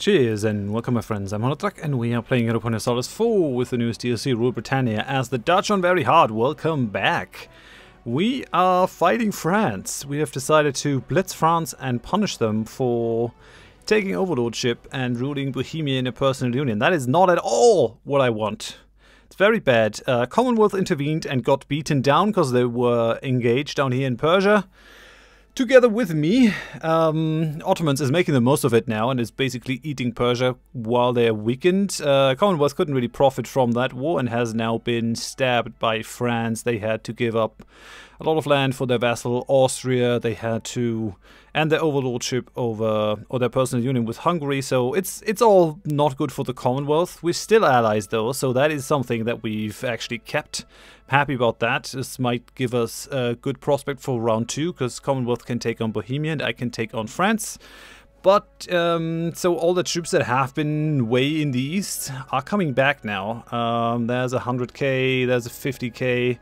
Cheers and welcome my friends, I'm Drak and we are playing Europa Universalis IV with the newest DLC, Rule Britannia, as the Dutch on very hard. Welcome back. We are fighting France. We have decided to blitz France and punish them for taking overlordship and ruling Bohemia in a personal union. That is not at all what I want. It's very bad. Commonwealth intervened and got beaten down because they were engaged down here in Persia. Together with me, Ottomans is making the most of it now and is basically eating Persia while they are weakened. Commonwealth couldn't really profit from that war and has now been stabbed by France. They had to give up a lot of land for their vassal Austria. They had to end their overlordship over, or their personal union with Hungary. So it's all not good for the Commonwealth. We're still allies though, so that is something that we've actually kept. Happy about that. This might give us a good prospect for round 2, because Commonwealth can take on Bohemia and I can take on France. But so all the troops that have been way in the east are coming back now. There's 100k, there's a 50k,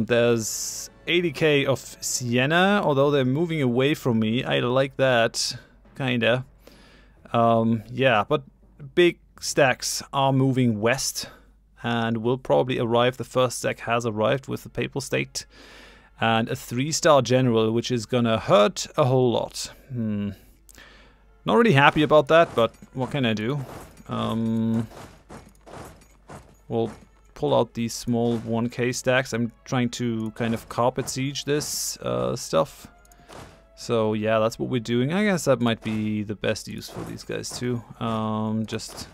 there's 80k of Siena, although they're moving away from me. I like that, kinda. Yeah, but big stacks are moving west and will probably arrive. The first stack has arrived with the Papal State and a 3-star general, which is gonna hurt a whole lot. Not really happy about that, but what can I do? We'll pull out these small 1k stacks. I'm trying to kind of carpet siege this stuff. So yeah, that's what we're doing. I guess that might be the best use for these guys too. Just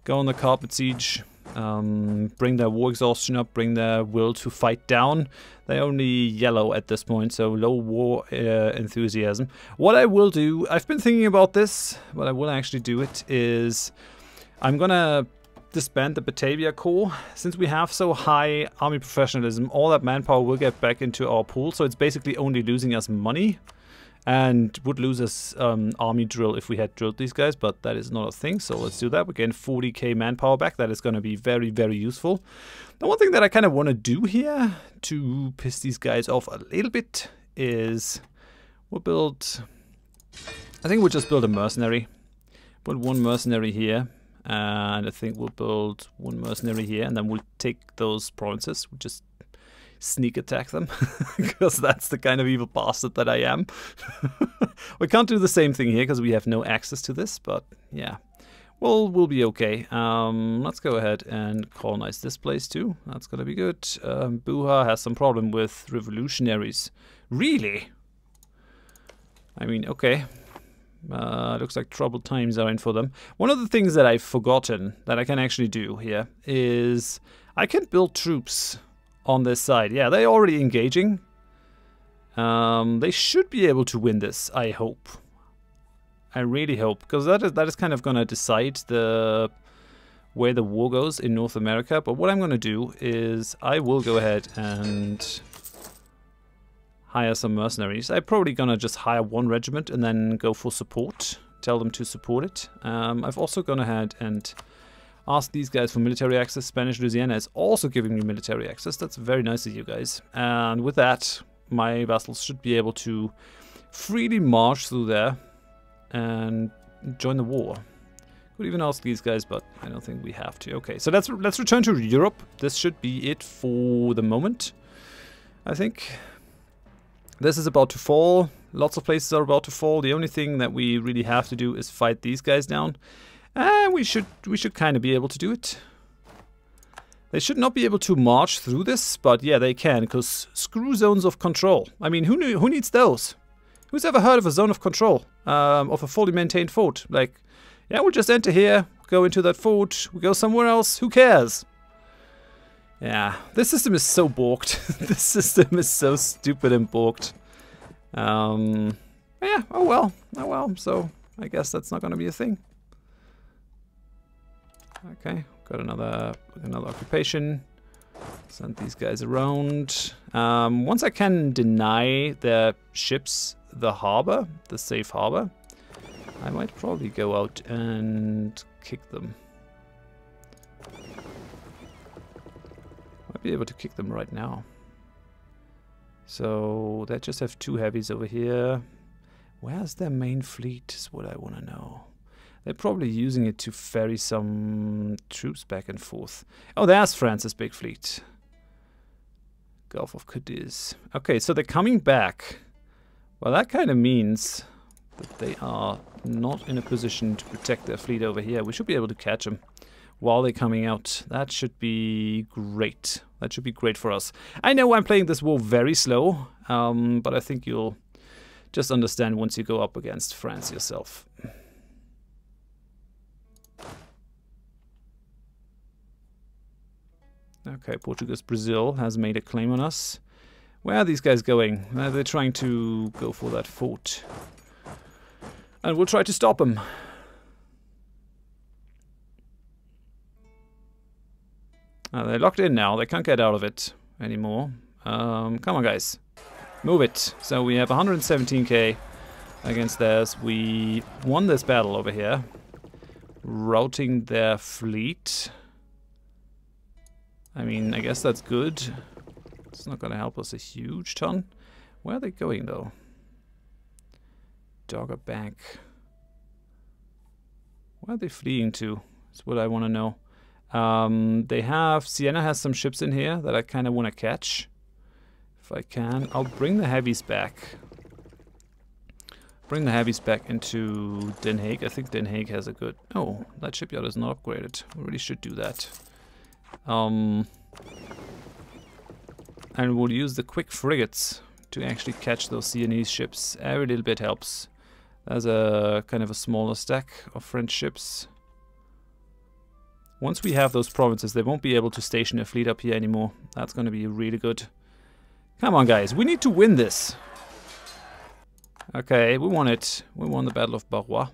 go on the carpet siege. Bring their war exhaustion up, bring their will to fight down. They're only yellow at this point, so low war enthusiasm. What I will do, I've been thinking about this, but I will actually do it, is I'm gonna disband the Batavia Corps. Since we have so high army professionalism, all that manpower will get back into our pool, so it's basically only losing us money. And would lose us army drill if we had drilled these guys, but that is not a thing, so let's do that. We're getting 40k manpower back. That is going to be very, very useful. The one thing that I kind of want to do here to piss these guys off a little bit is we'll build... I think we'll just build a mercenary. Put one mercenary here, and I think we'll build one mercenary here, and then we'll take those provinces. We'll just sneak attack them, because that's the kind of evil bastard that I am. We can't do the same thing here because we have no access to this, but yeah, we'll be okay. Let's go ahead and colonize this place too. That's gonna be good. Buha has some problem with revolutionaries. Really? I mean, okay. Looks like troubled times are in for them. One of the things that I've forgotten that I can actually do here is I can build troops on this side. Yeah, they're already engaging. They should be able to win this, I hope. I really hope, because that is kind of going to decide where the war goes in North America. But what I'm going to do is I will go ahead and hire some mercenaries. I'm probably going to just hire one regiment and then go for support. Tell them to support it. I've also gone ahead and ask these guys for military access. Spanish Louisiana is also giving me military access. That's very nice of you guys. And with that, my vassals should be able to freely march through there and join the war. Could even ask these guys, but I don't think we have to. Okay, so let's return to Europe. This should be it for the moment, I think. This is about to fall. Lots of places are about to fall. The only thing that we really have to do is fight these guys down. We should kind of be able to do it. They should not be able to march through this, but yeah, they can, because screw zones of control. I mean, who needs those? Who's ever heard of a zone of control of a fully maintained fort? Like, yeah, we'll just enter here, go into that fort, we go somewhere else. Who cares? Yeah, this system is so borked. This system is so stupid and borked. Yeah, oh well. So I guess that's not going to be a thing. Okay, got another occupation. Send these guys around. Once I can deny their ships the harbor, the safe harbor, I might probably go out and kick them. Might be able to kick them right now. So they just have 2 heavies over here. Where's their main fleet is what I want to know. They're probably using it to ferry some troops back and forth. Oh, there's France's big fleet. Gulf of Cadiz. Okay, so they're coming back. Well, that kind of means that they are not in a position to protect their fleet over here. We should be able to catch them while they're coming out. That should be great. That should be great for us. I know I'm playing this war very slow, but I think you'll just understand once you go up against France yourself. Okay, Portuguese Brazil has made a claim on us. Where are these guys going? They're trying to go for that fort. And we'll try to stop them. They're locked in now. They can't get out of it anymore. Come on, guys. Move it. So we have 117k against theirs. We won this battle over here. Routing their fleet. I mean, I guess that's good. It's not going to help us a huge ton. Where are they going, though? Dogger Bank. Where are they fleeing to? That's what I want to know. They have... Siena has some ships in here that I kind of want to catch. If I can. I'll bring the heavies back. Bring the heavies back into Den Haag. I think Den Haag has a good... Oh, that shipyard is not upgraded. We really should do that. And we'll use the quick frigates to actually catch those Sienese ships. Every little bit helps. There's a kind of a smaller stack of French ships. Once we have those provinces, they won't be able to station a fleet up here anymore. That's going to be really good. Come on, guys. We need to win this. Okay, we won it. We won the Battle of Barrois.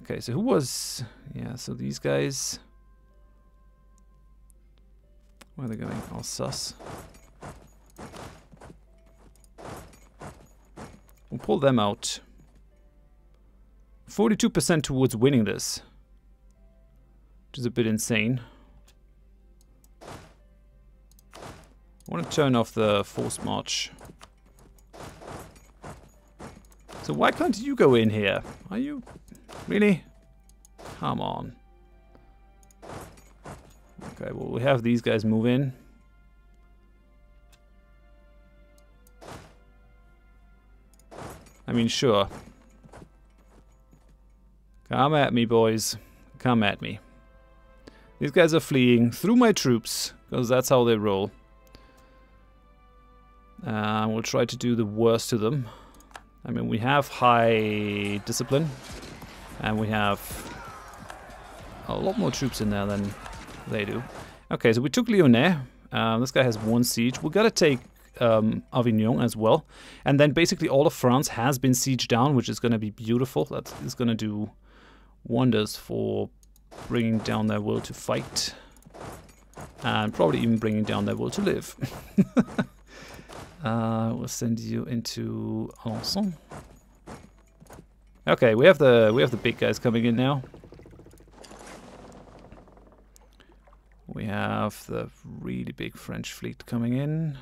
Okay, so who was... Yeah, so these guys... Where are they going? Alsace. We'll pull them out. 42% towards winning this. Which is a bit insane. I want to turn off the forced march. So why can't you go in here? Are you... Really? Come on. Okay, well, we have these guys move in. I mean, sure. Come at me, boys. Come at me. These guys are fleeing through my troops, because that's how they roll. We'll try to do the worst to them. I mean, we have high discipline, and we have a lot more troops in there than they do. Okay, so we took Lyonnais. This guy has one siege. We gotta take Avignon as well. And then basically all of France has been sieged down, which is gonna be beautiful. That is gonna do wonders for bringing down their will to fight. And probably even bringing down their will to live. We'll send you into Alençon. Okay, we have the big guys coming in now. We have the really big French fleet coming in.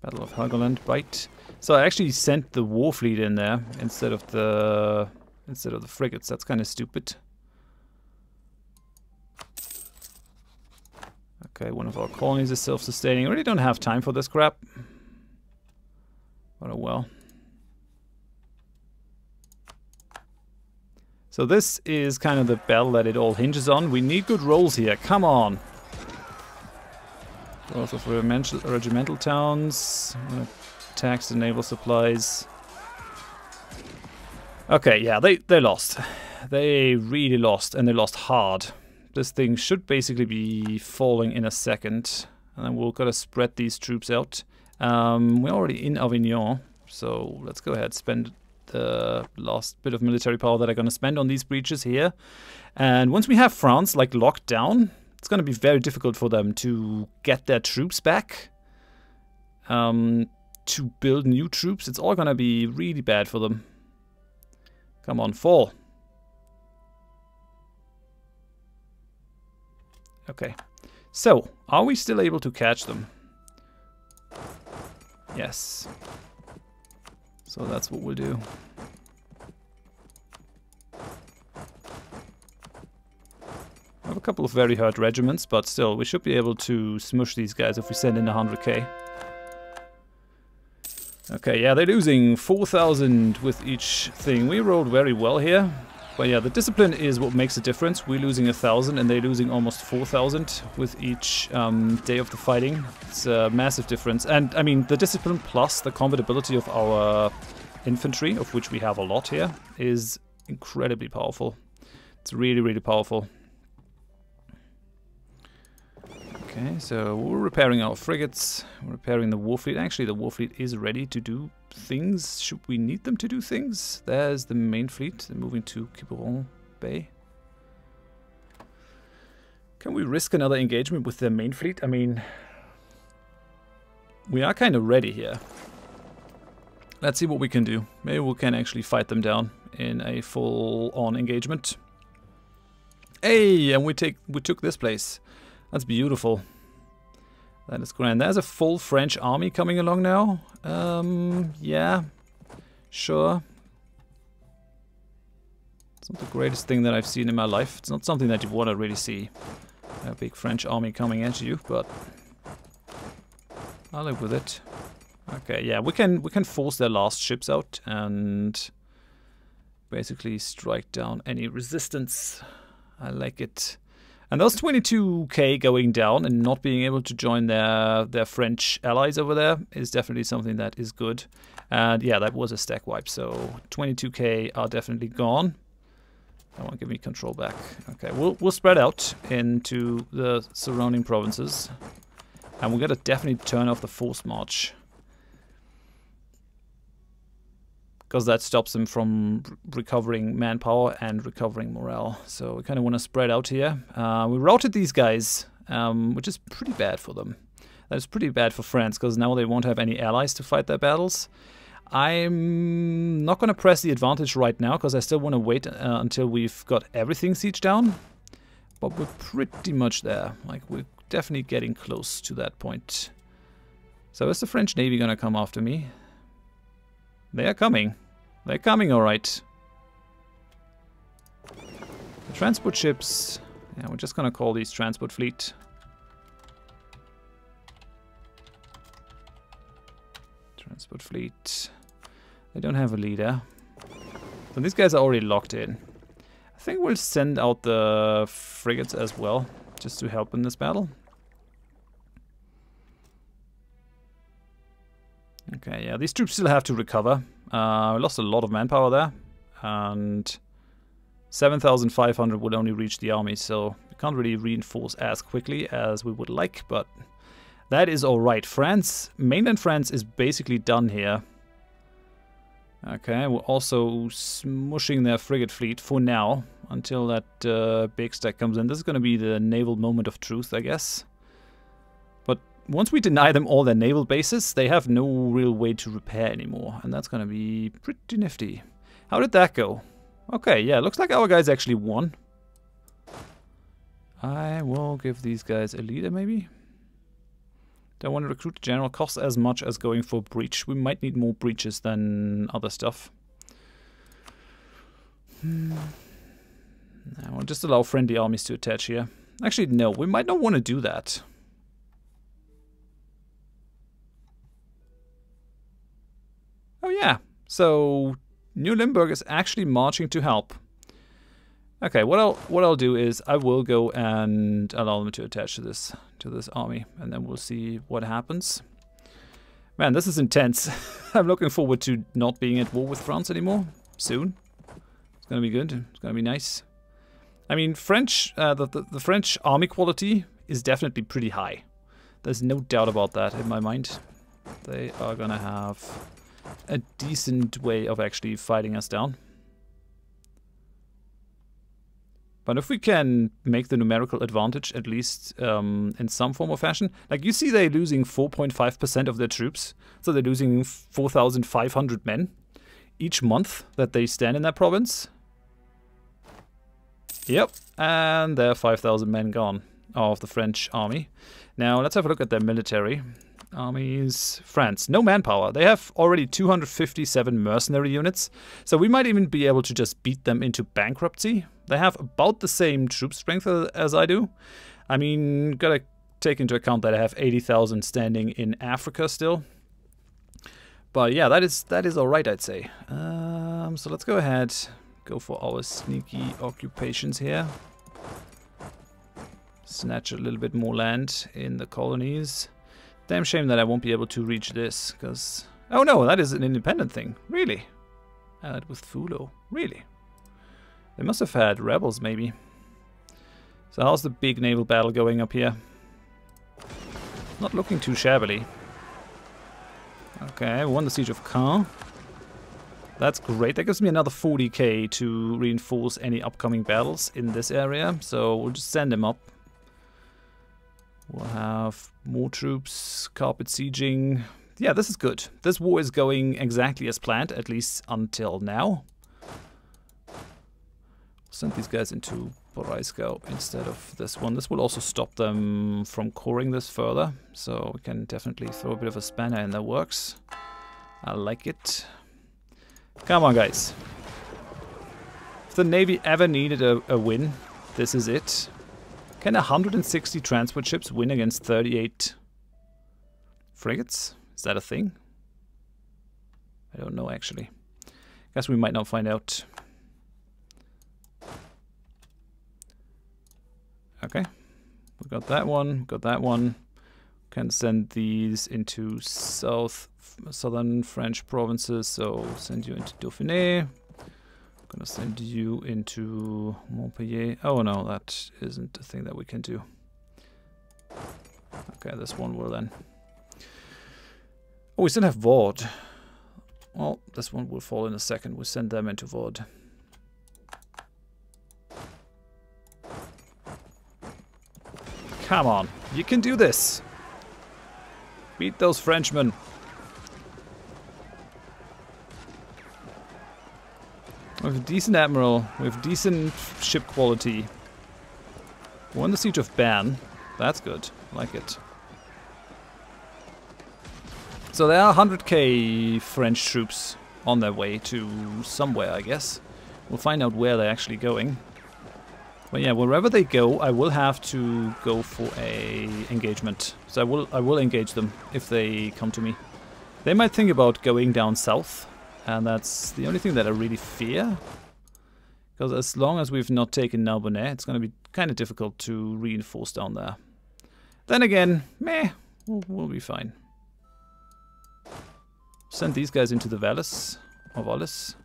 Battle of Helgoland, bite. So I actually sent the war fleet in there instead of the frigates. That's kind of stupid. Okay, one of our colonies is self-sustaining. I really don't have time for this crap. But oh well. So this is kind of the battle that it all hinges on. We need good rolls here. Come on. Growth of regimental towns. Tax the naval supplies. Okay, yeah, they lost. They really lost, and they lost hard. This thing should basically be falling in a second. And then we're gonna spread these troops out. We're already in Avignon, so let's go ahead, spend the last bit of military power that I'm going to spend on these breaches here. And once we have France like locked down, it's going to be very difficult for them to get their troops back, to build new troops. It's all going to be really bad for them. Come on, fall. Okay, so are we still able to catch them? Yes. So that's what we'll do. couple of very hurt regiments, but still, we should be able to smush these guys if we send in 100k. Okay, yeah, they're losing 4,000 with each thing. We rolled very well here. But yeah, the discipline is what makes a difference. We're losing 1,000 and they're losing almost 4,000 with each day of the fighting. It's a massive difference. And I mean, the discipline plus the combatability of our infantry, of which we have a lot here, is incredibly powerful. It's really, really powerful. Okay, so we're repairing our frigates. We're repairing the war fleet. Actually, the war fleet is ready to do things. Should we need them to do things? There's the main fleet. They're moving to Quiberon Bay. Can we risk another engagement with their main fleet? I mean, we are kind of ready here. Let's see what we can do. Maybe we can actually fight them down in a full-on engagement. Hey, and we took this place. That's beautiful. That is grand. There's a full French army coming along now. Yeah, sure. It's not the greatest thing that I've seen in my life. It's not something that you want to really see. A big French army coming at you, but I'll live with it. Okay, yeah, we can force their last ships out and basically strike down any resistance. I like it. And those 22k going down and not being able to join their French allies over there is definitely something that is good. And yeah, that was a stack wipe, so 22k are definitely gone. That won't give me control back. Okay, we'll spread out into the surrounding provinces. And we're gonna definitely turn off the forced march. Because that stops them from recovering manpower and recovering morale. So we kind of want to spread out here. We routed these guys, which is pretty bad for them. That's pretty bad for France, because now they won't have any allies to fight their battles. I'm not going to press the advantage right now, because I still want to wait until we've got everything sieged down. But we're pretty much there. Like, we're definitely getting close to that point. So is the French Navy going to come after me? They are coming. They're coming, alright. The transport ships... Yeah, we're just gonna call these transport fleet. Transport fleet. They don't have a leader. So these guys are already locked in. I think we'll send out the frigates as well, just to help in this battle. Okay, yeah, these troops still have to recover. We lost a lot of manpower there, and 7,500 would only reach the army, so we can't really reinforce as quickly as we would like, but that is alright. France, mainland France is basically done here. Okay, we're also smushing their frigate fleet for now, until that big stack comes in. This is going to be the naval moment of truth, I guess. Once we deny them all their naval bases, they have no real way to repair anymore. And that's going to be pretty nifty. How did that go? Okay, yeah, looks like our guys actually won. I will give these guys a leader, maybe. Don't want to recruit the general. Costs as much as going for breach. We might need more breaches than other stuff. Now, we'll just allow friendly armies to attach here. Actually, no, we might not want to do that. Oh yeah, so New Limburg is actually marching to help. Okay, what I'll do is I will go and allow them to attach to this army, and then we'll see what happens. Man, this is intense. I'm looking forward to not being at war with France anymore soon. It's gonna be good. It's gonna be nice. I mean, the French army quality is definitely pretty high. There's no doubt about that in my mind. They are gonna have a decent way of actually fighting us down. But if we can make the numerical advantage, at least in some form or fashion, like you see they're losing 4.5% of their troops, so they're losing 4,500 men each month that they stand in that province. Yep, and there are 5,000 men gone of the French army. Now let's have a look at their military. Armies. France, no manpower. They have already 257 mercenary units, so we might even be able to just beat them into bankruptcy They have about the same troop strength as I do. I mean, gotta take into account that I have 80,000 standing in Africa still. But yeah, that is alright, I'd say. So let's go ahead, go for our sneaky occupations here. Snatch a little bit more land in the colonies. Damn shame that I won't be able to reach this, because... Oh no, that is an independent thing. Really? Allied with Fulo. Really? They must have had rebels, maybe. So how's the big naval battle going up here? Not looking too shabbily. Okay, we won the Siege of Caen. That's great. That gives me another 40k to reinforce any upcoming battles in this area. So we'll just send them up. We'll have more troops, carpet sieging. Yeah, this is good. This war is going exactly as planned, at least until now. Send these guys into Boraiskau instead of this one. This will also stop them from coring this further. So we can definitely throw a bit of a spanner in their works. I like it. Come on, guys. If the Navy ever needed a win, this is it. Can 160 transport ships win against 38 frigates? Is that a thing? I don't know, actually. Guess we might not find out. Okay. We got that one, got that one. Can send these into southern French provinces, so send you into Dauphiné. Gonna send you into Montpellier. Oh no, that isn't a thing that we can do. Okay, this one will then. Oh, we still have Vaud. Well, this one will fall in a second. We'll send them into Vaud. Come on, you can do this. Beat those Frenchmen. We have a decent admiral, we have decent ship quality. We won the Siege of Bern. That's good. Like it. So there are 100k French troops on their way to somewhere, I guess. We'll find out where they're actually going. But yeah, wherever they go, I will have to go for a engagement. So I will engage them if they come to me. They might think about going down south. And that's the only thing that I really fear. Because as long as we've not taken Narbonne, it's going to be kind of difficult to reinforce down there. Then again, meh, we'll be fine. Send these guys into the Valais. Or Valais.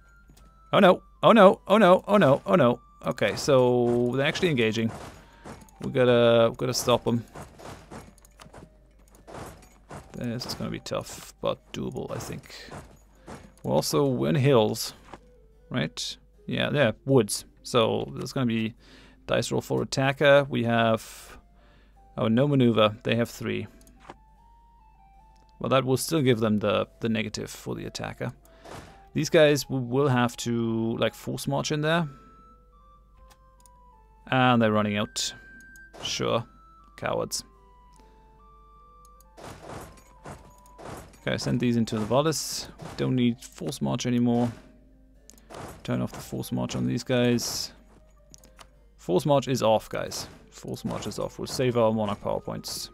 Oh no, oh no, oh no, oh no, oh no. Okay, so they're actually engaging. We gotta stop them. This is going to be tough, but doable, I think. We're in hills, right? Yeah, woods. So there's going to be dice roll for attacker. We have... Oh, no maneuver. They have 3. Well, that will still give them the negative for the attacker. These guys will have to, like, force march in there. And they're running out. Sure. Cowards. Okay, send these into the Valais. Don't need force march anymore. Turn off the force march on these guys. Force march is off, guys. Force march is off. We'll save our monarch power points.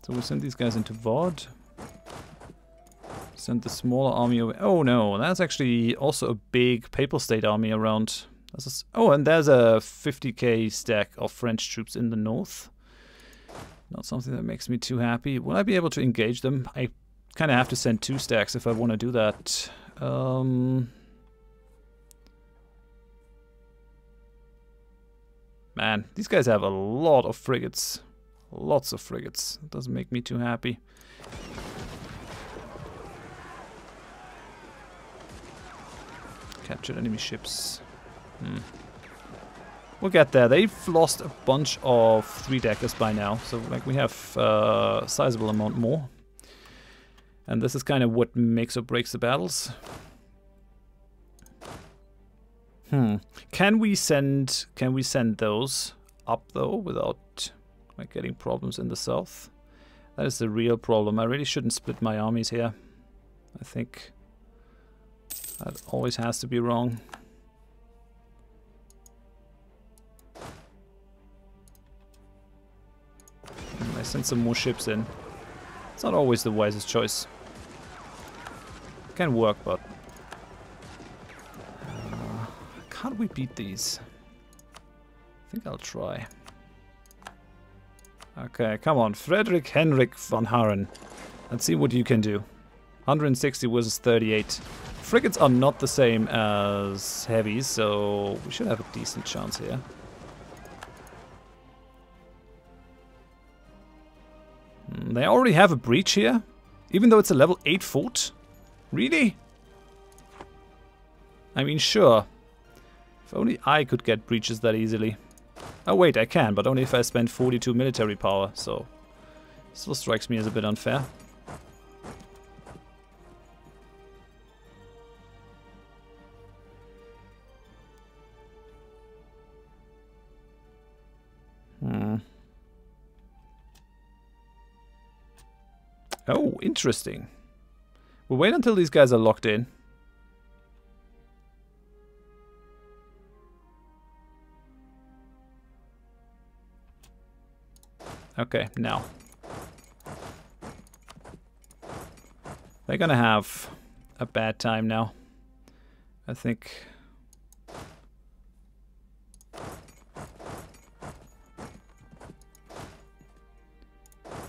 So we'll send these guys into Vaud. Send the smaller army away. Oh no, that's actually also a big Papal State army around. Oh, and there's a 50k stack of French troops in the north. Not something that makes me too happy. Will I be able to engage them? I kind of have to send 2 stacks if I want to do that. Man, these guys have a lot of frigates. Lots of frigates. It doesn't make me too happy. Captured enemy ships. We'll get there. They've lost a bunch of 3-deckers by now, so like we have a sizable amount more. And this is kind of what makes or breaks the battles. Can we send those up though without like getting problems in the south? That is the real problem. I really shouldn't split my armies here. I think that always has to be wrong. I sent some more ships in. It's not always the wisest choice. Can work, but... can't we beat these? I think I'll try. Okay, come on. Frederick Henrik von Haren. Let's see what you can do. 160 versus 38. Frigates are not the same as heavies, so we should have a decent chance here. They already have a breach here, even though it's a level 8 fort. Really? I mean, sure. If only I could get breaches that easily. Oh wait, I can, but only if I spend 42 military power, so... Still strikes me as a bit unfair. Oh, interesting. We'll wait until these guys are locked in. Okay, now. They're gonna have a bad time now, I think.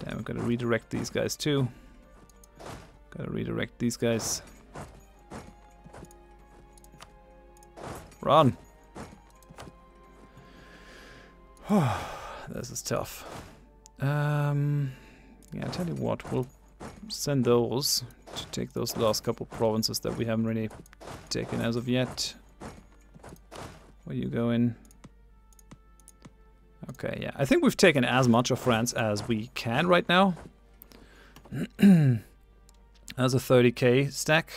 Damn, I'm gonna redirect these guys too. Gotta redirect these guys. Run! This is tough. Yeah, I tell you what, we'll send those to take those last couple provinces that we haven't really taken as of yet. Where you going? Okay, yeah. I think we've taken as much of France as we can right now. As a 30k stack.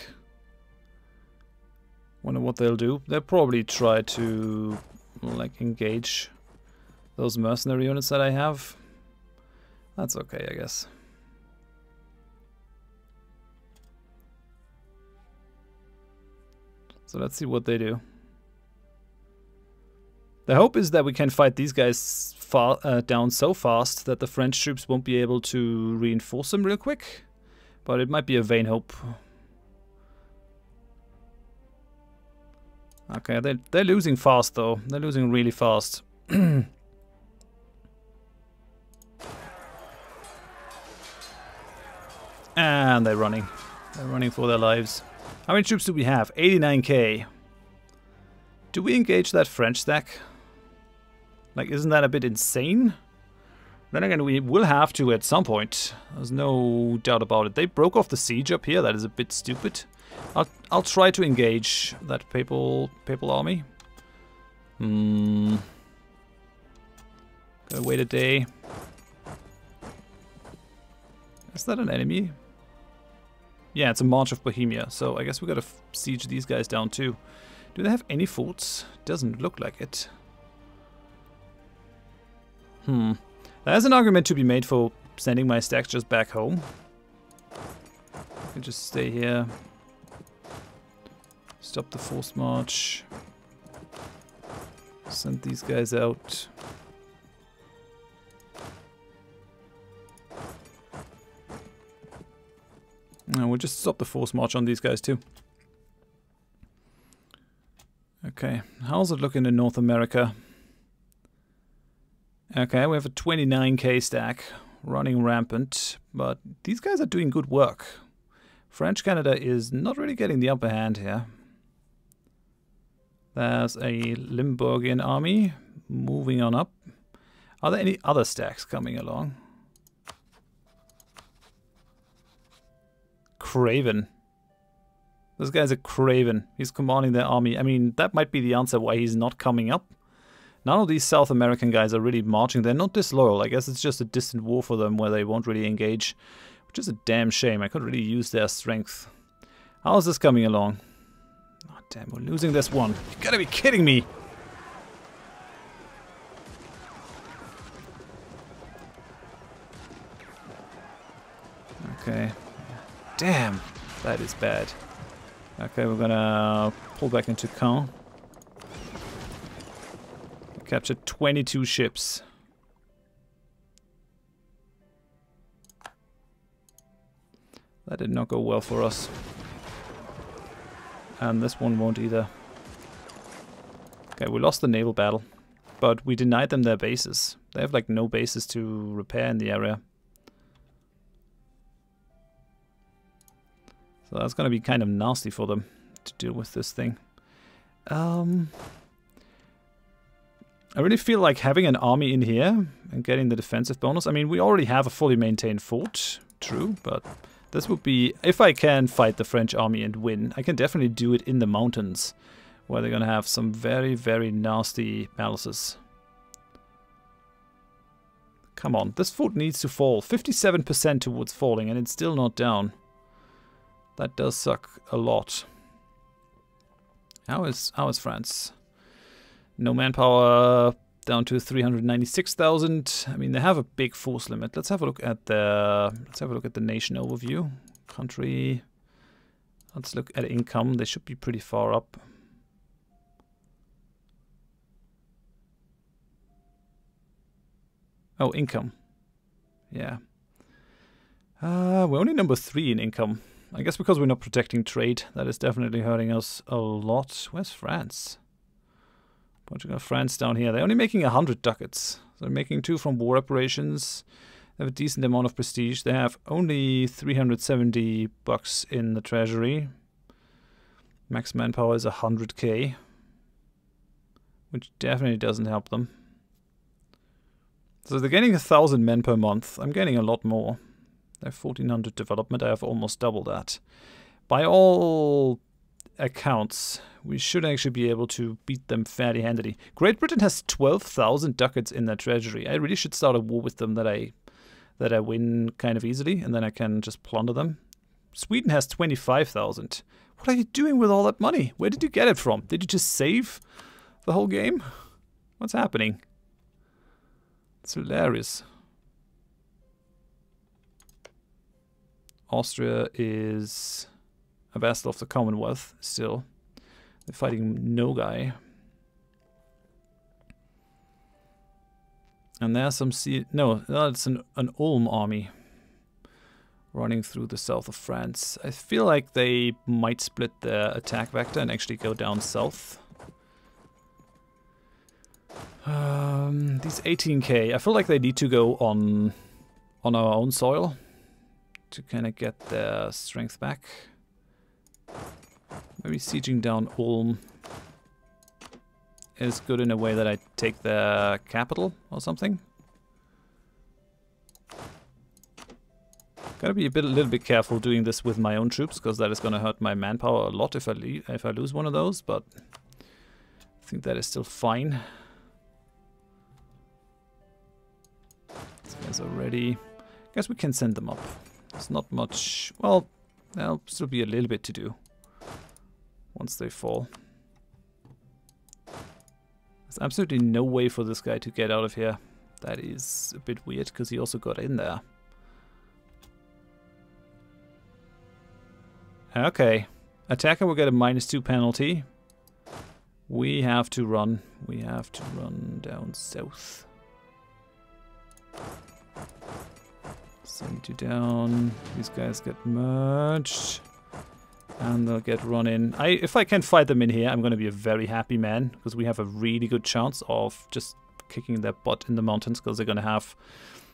Wonder what they'll do. They'll probably try to, like, engage those mercenary units that I have. That's okay, I guess. So let's see what they do. The hope is that we can fight these guys down so fast that the French troops won't be able to reinforce them real quick. But it might be a vain hope. Okay, they're losing fast though. They're losing really fast. And they're running. They're running for their lives. How many troops do we have? 89k. Do we engage that French stack? Like, isn't that a bit insane? Then again, we will have to at some point. There's no doubt about it. They broke off the siege up here. That is a bit stupid. I'll try to engage that papal army. Gotta wait a day. Is that an enemy? Yeah, it's a March of Bohemia, so I guess we gotta siege these guys down too. Do they have any forts? Doesn't look like it. There's an argument to be made for sending my stacks just back home. I can just stay here. Stop the forced march. Send these guys out. No, we'll just stop the forced march on these guys too. Okay, how's it looking in North America? Okay, we have a 29k stack running rampant, but these guys are doing good work. French Canada is not really getting the upper hand here. There's a Limburgian army moving on up. Are there any other stacks coming along? Craven. This guy's a Craven. He's commanding their army. I mean, that might be the answer why he's not coming up. None of these South American guys are really marching. They're not disloyal. I guess it's just a distant war for them where they won't really engage. Which is a damn shame. I could really use their strength. How is this coming along? Oh, damn, we're losing this one. You gotta be kidding me! Okay. Damn, that is bad. Okay, we're gonna pull back into Caen. We captured 22 ships. That did not go well for us. And this one won't either. Okay, we lost the naval battle. But we denied them their bases. They have like no bases to repair in the area. So that's gonna be kind of nasty for them to deal with this thing. I really feel like having an army in here and getting the defensive bonus. I mean, we already have a fully maintained fort, true, but this would be, if I can fight the French army and win, I can definitely do it in the mountains, where they're gonna have some very, very nasty palaces. Come on, this fort needs to fall. 57% towards falling, and it's still not down. That does suck a lot. How is France? No manpower, down to 396,000. I mean, they have a big force limit. Let's have a look at the nation overview. Country. Let's look at income. They should be pretty far up. Oh, income. Yeah. We're only number 3 in income. I guess because we're not protecting trade, that is definitely hurting us a lot. Where's France? Portugal, France down here. They're only making 100 ducats. So they're making 2 from war operations. They have a decent amount of prestige. They have only 370 bucks in the treasury. Max manpower is 100k. Which definitely doesn't help them. So they're getting 1,000 men per month. I'm getting a lot more. They have 1,400 development. I have almost double that. By all accounts, we should actually be able to beat them fairly handily. Great Britain has 12,000 ducats in their treasury. I really should start a war with them that I win kind of easily, and then I can just plunder them. Sweden has 25,000. What are you doing with all that money? Where did you get it from? Did you just save the whole game? What's happening? It's hilarious. Austria is a vassal of the Commonwealth still. They're fighting Nogai. And there's some it's an Ulm army running through the south of France. I feel like they might split their attack vector and actually go down south. These 18k, I feel like they need to go on our own soil to kind of get their strength back. Maybe sieging down Ulm is good in a way that I take their capital or something. Gotta be a little bit careful doing this with my own troops, because that is gonna hurt my manpower a lot if I lose one of those, but I think that is still fine. These guys are ready. I guess we can send them up. There's not much. Well, there'll still be a little bit to do once they fall. There's absolutely no way for this guy to get out of here. That is a bit weird, because he also got in there. Okay. Attacker will get a -2 penalty. We have to run. We have to run down south. Send you down. These guys get merged. And they'll get run in. If I can fight them in here, I'm going to be a very happy man, because we have a really good chance of just kicking their butt in the mountains, because they're going to have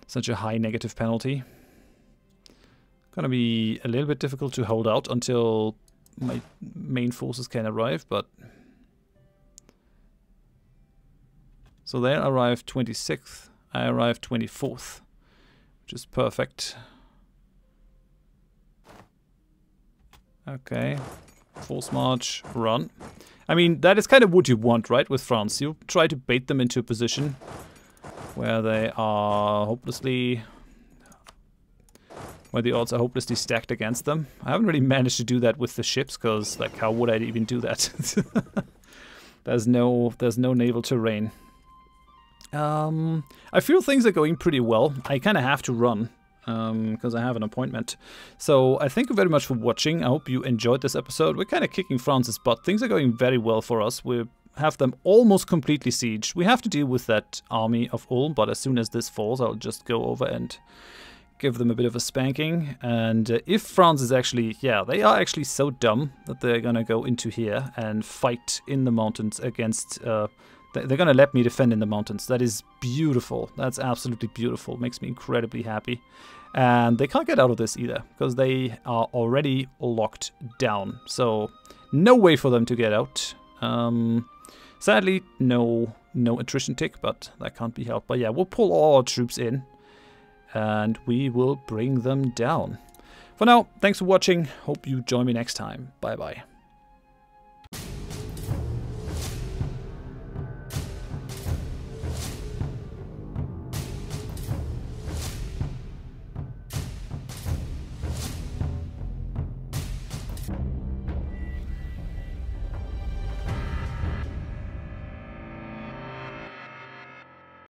such a high negative penalty. Going to be a little bit difficult to hold out until my main forces can arrive, but... So they arrive 26th. I arrive 24th. Which is perfect. Okay. Force march, run. I mean, that is kind of what you want, right, with France. You try to bait them into a position where they are hopelessly... where the odds are hopelessly stacked against them. I haven't really managed to do that with the ships, because, like, how would I even do that? There's no naval terrain. I feel things are going pretty well. I kind of have to run. because I have an appointment. So I thank you very much for watching. I hope you enjoyed this episode. We're kind of kicking France's butt. Things are going very well for us. We have them almost completely sieged. We have to deal with that army of Ulm, but as soon as this falls, I'll just go over and give them a bit of a spanking. And if France is actually, yeah, they are actually so dumb that they're gonna go into here and fight in the mountains against, they're gonna let me defend in the mountains. That is beautiful. That's absolutely beautiful. Makes me incredibly happy. And they can't get out of this either, because they are already locked down. So no way for them to get out. Sadly, no attrition tick, but that can't be helped. But yeah, we'll pull all our troops in, and we will bring them down. For now, thanks for watching. Hope you join me next time. Bye-bye.